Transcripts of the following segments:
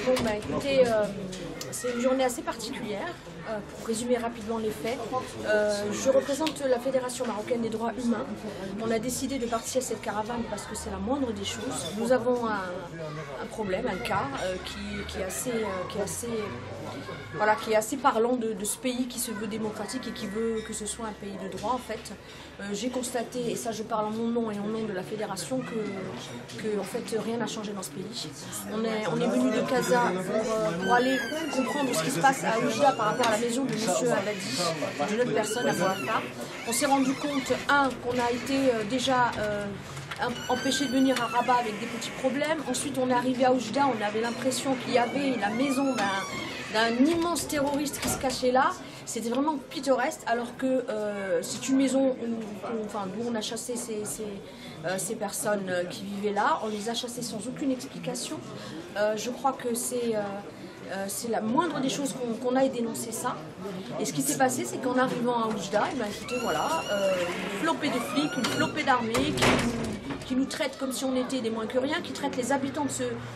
Bon, bah écoutez, c'est une journée assez particulière. Pour résumer rapidement les faits, je représente la Fédération marocaine des droits humains. On a décidé de partir à cette caravane parce que c'est la moindre des choses. Nous avons un problème, un cas qui est assez parlant de ce pays qui se veut démocratique et qui veut que ce soit un pays de droit en fait. J'ai constaté, et ça je parle en mon nom et en nom de la fédération, que en fait rien n'a changé dans ce pays. On est venu de Casa pour aller comprendre ce qui se passe à Oujda par rapport à la maison de M. Abadi, de notre personne à Bouafar. On s'est rendu compte, qu'on a été déjà empêché de venir à Rabat avec des petits problèmes. Ensuite on est arrivé à Oujda, on avait l'impression qu'il y avait la maison d'un immense terroriste qui se cachait là. C'était vraiment pittoresque, alors que c'est une maison d'où on a chassé ces personnes qui vivaient là. On les a chassées sans aucune explication. Je crois que c'est la moindre des choses qu'on aille dénoncer ça. Et ce qui s'est passé, c'est qu'en arrivant à Oujda, écoutez, voilà, une flopée de flics, une flopée d'armées qui nous traitent comme si on était des moins que rien, qui traitent les habitants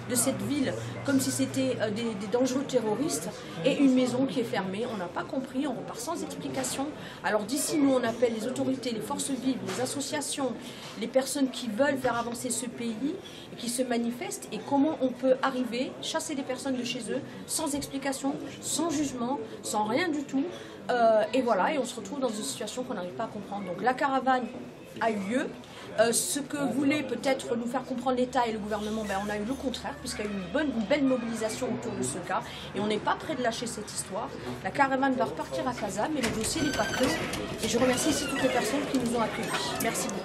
de cette ville comme si c'était des dangereux terroristes, et une maison qui est fermée. On n'a pas compris, on repart sans explication. Alors d'ici, nous, on appelle les autorités, les forces vives, les associations, les personnes qui veulent faire avancer ce pays, et qui se manifestent, et comment on peut arriver, chasser des personnes de chez eux, sans explication, sans jugement, sans rien du tout. Et voilà, et on se retrouve dans une situation qu'on n'arrive pas à comprendre. Donc la caravane a eu lieu. Ce que voulait peut-être nous faire comprendre l'État et le gouvernement, on a eu le contraire, puisqu'il y a eu une belle mobilisation autour de ce cas, et on n'est pas prêt de lâcher cette histoire. La caravane va repartir à Casa, mais le dossier n'est pas clos, et je remercie ici toutes les personnes qui nous ont accueillis. Merci beaucoup.